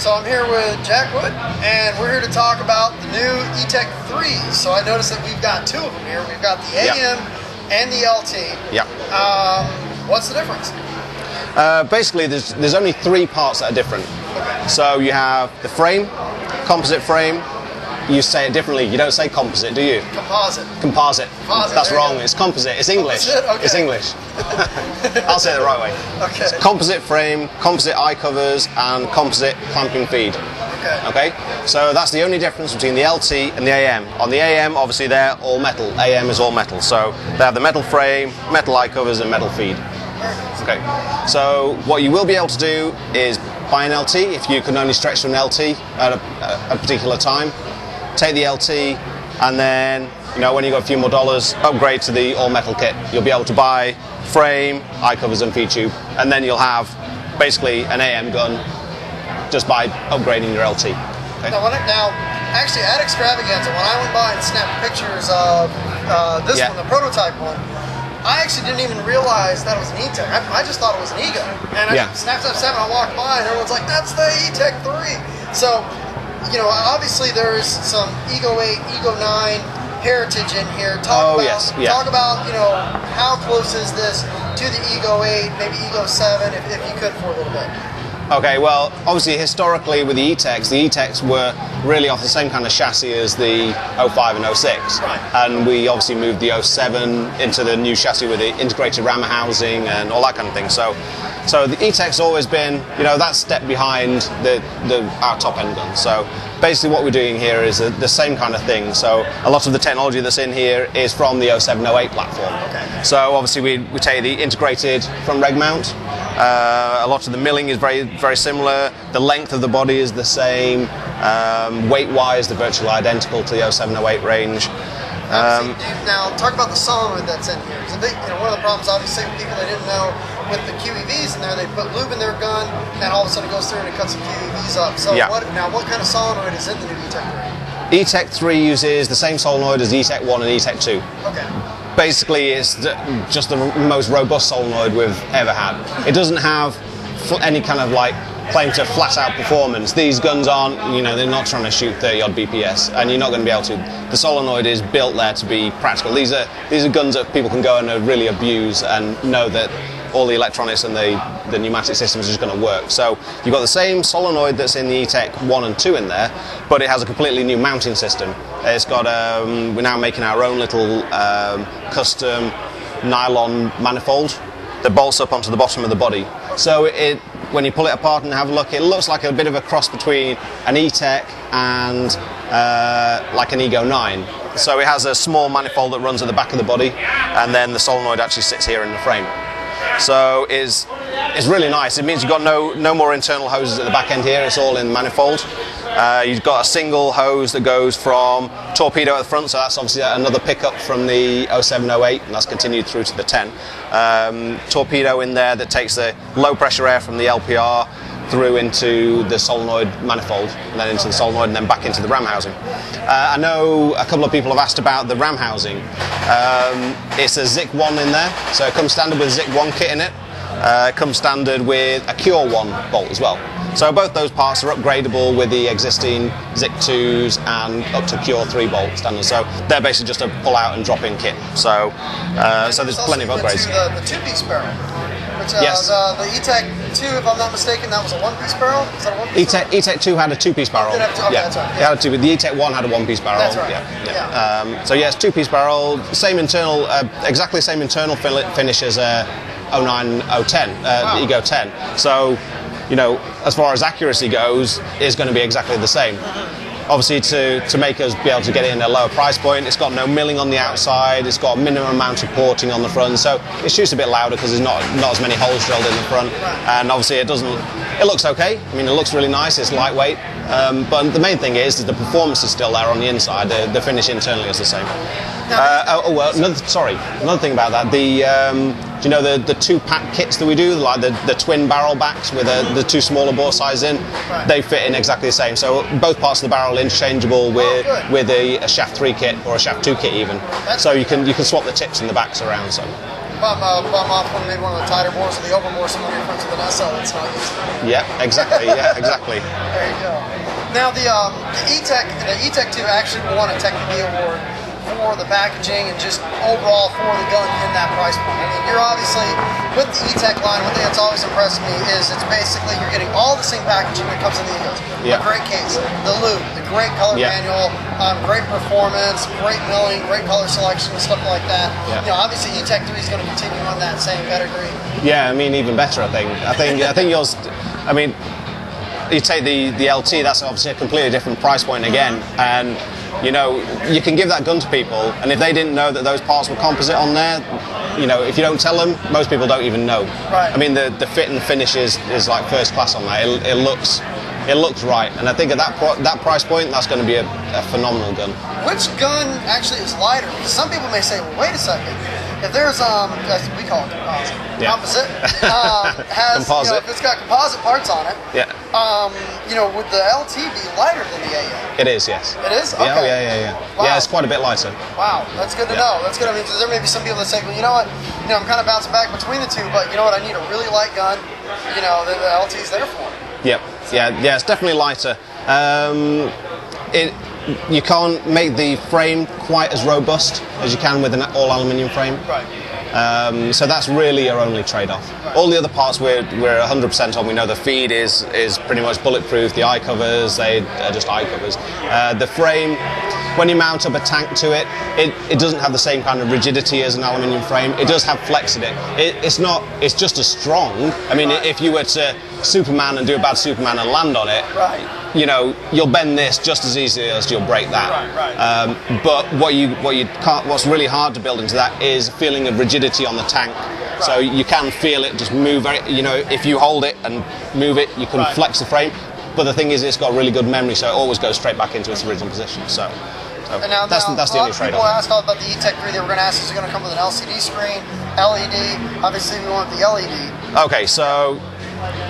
So I'm here with Jack Wood, and we're here to talk about the new Etek 3s. So I noticed that we've got two of them here. We've got the AM and the LT. Yeah. What's the difference? Basically, there's only three parts that are different. Okay. So you have the frame, composite frame. You say it differently. You don't say composite, do you? Composite. Composite. That's wrong. It's composite. It's English. Okay. It's English. I'll say it the right way. Okay. It's composite frame, composite eye covers, and composite clamping feed. Okay. So that's the only difference between the LT and the AM. On the AM, obviously, they're all metal. AM is all metal. So they have the metal frame, metal eye covers, and metal feed. Okay. So what you will be able to do is buy an LT if you can only stretch to an LT at a particular time. Take the LT, and then, when you got a few more dollars, upgrade to the all-metal kit. You'll be able to buy frame, eye covers, and feed tube, and then you'll have basically an AM gun just by upgrading your LT. Okay? Now, actually, at Extravaganza, when I went by and snapped pictures of this one, the prototype one, I actually didn't even realize that it was an Etek. I just thought it was an Ego. And I snapped up 7, I walked by, and everyone's like, "That's the Etek 3." So, obviously there is some Ego 8, Ego 9 heritage in here. Talk about, how close is this to the Ego 8, maybe Ego 7, if you could for a little bit. Okay, well, obviously historically with the Eteks were really off the same kind of chassis as the 05 and 06. Right. And we obviously moved the 07 into the new chassis with the integrated ram housing and all that kind of thing. So the Etek's always been, that step behind our top end gun. So basically what we're doing here is the same kind of thing. So a lot of the technology that's in here is from the 07-08 platform. Okay. So obviously we take the integrated front reg mount. A lot of the milling is very, very similar. The length of the body is the same. Weight-wise, they're virtually identical to the 07-08 range. Now, talk about the solenoid that's in here. So one of the problems, obviously, with people they didn't know with the QEVs in there, they put lube in their gun, and all of a sudden it goes through and it cuts the QEVs up. So what kind of solenoid is in the new Etek 3? Etek 3 uses the same solenoid as Etek 1 and Etek 2. Okay. Basically, it's just the most robust solenoid we've ever had. It doesn't have any kind of claim to flat-out performance. These guns aren't, they're not trying to shoot 30-odd BPS, and you're not going to be able to. The solenoid is built there to be practical. These are guns that people can go and really abuse and know that all the electronics and the pneumatic systems are just going to work. So you've got the same solenoid that's in the Etek 1 and 2 in there, but it has a completely new mounting system. It's got we're now making our own little custom nylon manifold that bolts up onto the bottom of the body. So when you pull it apart and have a look, it looks like a bit of a cross between an Etek and like an Ego 9. So it has a small manifold that runs at the back of the body, and then the solenoid actually sits here in the frame. So it's really nice. It means you've got no more internal hoses at the back end here. It's all in manifold. You've got a single hose that goes from torpedo at the front, so that's obviously another pickup from the 07-08, and that's continued through to the 10. Torpedo in there that takes the low pressure air from the LPR through into the solenoid manifold, and then into the solenoid, and then back into the ram housing. I know a couple of people have asked about the ram housing. It's a ZIC 1 in there, so it comes standard with a ZIC 1 kit in it. It comes standard with a Cure 1 bolt as well. So both those parts are upgradable with the existing ZIC 2s and up to Cure 3 bolt standard. So they're basically just a pull out and drop in kit. So there's plenty of upgrades. The 2-piece barrel. Which, yes. The Etek 2, if I'm not mistaken, that was a 1-piece barrel? Is that a 1-piece barrel? Etek 2 had a 2-piece barrel. That's right. It had a 2, but the Etek 1 had a 1-piece barrel. That's right. So yes, 2-piece barrel, same internal, exactly same internal finish as 09-010, the Ego 10. So, as far as accuracy goes, it's going to be exactly the same. Obviously, to make us be able to get it in a lower price point, it's got no milling on the outside, it's got a minimum amount of porting on the front, so it shoots a bit louder because there's not as many holes drilled in the front, and obviously it looks okay. I mean, it looks really nice, it's lightweight, but the main thing is that the performance is still there on the inside, the finish internally is the same. Another thing about that, the 2-pack kits that we do, like the twin barrel backs with the 2 smaller bore sizes in, they fit in exactly the same. So both parts of the barrel are interchangeable with a shaft 3 kit or a shaft 2 kit even. So you can swap the tips and the backs around. So. bum off maybe one of the tighter bores or the open bore, some of your friends with an SL that's not used. Yeah, exactly. Yeah, exactly. There you go. Now the Etek 2 actually won a Technique Award for the packaging and just overall for the gun in that price point. I mean, you're obviously, with the Etek line, one thing that's always impressed me is it's basically, you're getting all the same packaging that comes in the Eagles. Yeah. A great case, the loop, the great color manual, great performance, great milling, great color selection, stuff like that. Yeah. You know, obviously Etek 3 is going to continue on that same pedigree. Yeah, I mean, even better, I think. I think yours, I mean, you take the LT, that's obviously a completely different price point again, and you know, you can give that gun to people, and if they didn't know that those parts were composite on there, you know, if you don't tell them, most people don't even know. Right. I mean, the fit and finish is like first class on that. It looks right, and I think at that price point, that's going to be a phenomenal gun. Which gun actually is lighter? Because some people may say, well, wait a second. If there's as we call it composite, has composite. You know, if it's got composite parts on it, you know, would the LT be lighter than the AM? It is, yes. It is? Okay. Yeah. Wow. Yeah, it's quite a bit lighter. Wow, that's good to know. That's good. I mean, because there may be some people that say, well, you know what, you know, I'm kind of bouncing back between the two, but you know what, I need a really light gun. You know, the LT's there for it. Yep. Yeah, it's definitely lighter. You can't make the frame quite as robust as you can with an all-aluminium frame. Right. So that's really your only trade-off. Right. All the other parts we're 100% on. We know the feed is pretty much bulletproof. The eye covers, they are just eye covers. The frame, when you mount up a tank to it, it doesn't have the same kind of rigidity as an aluminium frame. It does have flex in it. It's just as strong. I mean, if you were to Superman and do a bad Superman and land on it, you know, you'll bend this just as easily as you'll break that. But what's really hard to build into that is a feeling of rigidity on the tank. So you can feel it just move. You know, if you hold it and move it, you can flex the frame. But the thing is, it's got really good memory, so it always goes straight back into its original position. So that's the only trade-off. People asked about the Etek 3. They were going to ask, is it going to come with an LCD screen, LED? Obviously, we want the LED.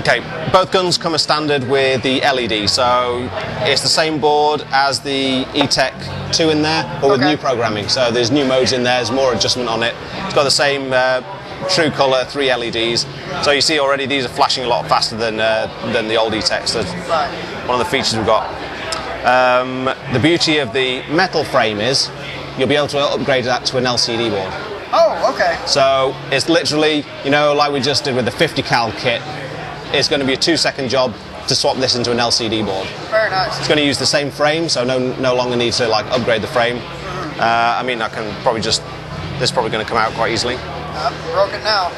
Okay, both guns come as standard with the LED, so it's the same board as the Etek 2 in there, but with new programming. So there's new modes in there, there's more adjustment on it. It's got the same true colour, 3 LEDs. So you see already these are flashing a lot faster than the old Etek. So that's one of the features we've got. The beauty of the metal frame is you'll be able to upgrade that to an LCD board. Oh, okay. So it's literally, you know, like we just did with the 50 cal kit. It's going to be a 2-second job to swap this into an LCD board. Very nice. It's going to use the same frame, so no longer need to like upgrade the frame. I mean, I can probably this is probably going to come out quite easily. Broke it now.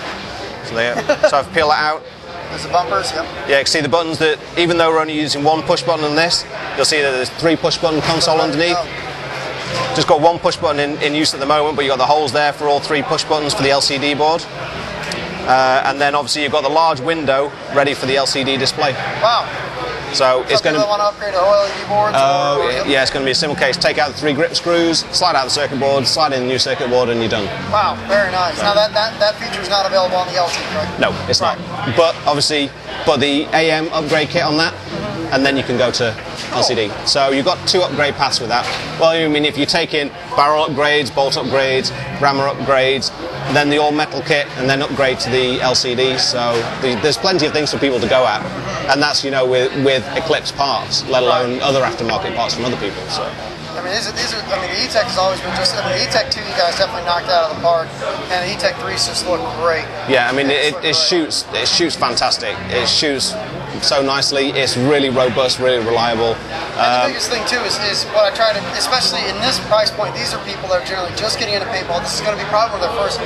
So there. So I've peeled that out. There's the bumpers. Yep. Yeah, you can see the buttons that even though we're only using one push button on this, you'll see that there's 3 push button console underneath. Just got 1 push button in use at the moment, but you've got the holes there for all 3 push buttons for the LCD board. And then obviously you've got the large window ready for the LCD display. Wow. So it's going to want to upgrade to OLED boards. Yeah, it's going to be a simple case. Take out the 3 grip screws, slide out the circuit board, slide in the new circuit board, and you're done. Wow, very nice. Now that feature is not available on the LT, right? No, it's not. But obviously, put the AM upgrade kit on that, and then you can go to LCD. So you've got 2 upgrade paths with that. Well, I mean, if you take in barrel upgrades, bolt upgrades, rammer upgrades, then the all-metal kit, and then upgrade to the LCD. So there's plenty of things for people to go at, and that's, you know, with Eclipse parts, let alone other aftermarket parts from other people. So. I mean, the Etek has always been just. I mean, the Etek 2 you guys definitely knocked out of the park, and the Etek 3's just look great. Yeah, I mean, it shoots fantastic. It shoots so nicely. It's really robust, really reliable. And the biggest thing too is what I try to, especially in this price point, these are people that are generally just getting into paintball. This is going to be probably one of their first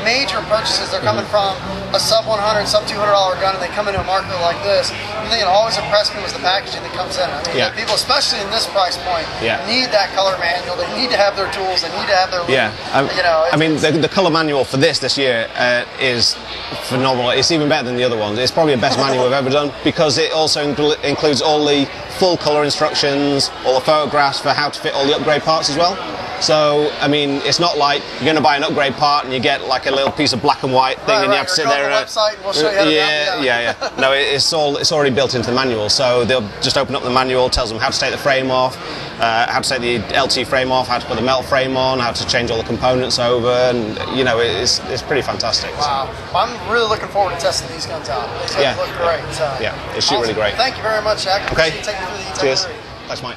major purchases. They're coming from a sub $100, sub $200 gun, and they come into a market like this. The thing that always impressed me was the packaging that comes in. I mean, people, especially in this price point, need that color manual. They need to have their tools. They need to have their I mean, the color manual for this year is phenomenal. It's even better than the other ones. It's probably the best manual we've ever done because it also includes all the full color instructions, all the photographs for how to fit all the upgrade parts as well. So, I mean, it's not like you're going to buy an upgrade part and you get like a little piece of black and white thing and you have to sit there. Website and we'll show you how to yeah. No, it's already built into the manual. So they'll just open up the manual, tells them how to take the frame off, how to take the LT frame off, how to put the metal frame on, how to change all the components over, and you know, it's pretty fantastic. Wow, I'm really looking forward to testing these guns out. They look great. So. Yeah, they shoot really great. Thank you very much, Jack. Okay. Take me through the Cheers. Thanks, Mike.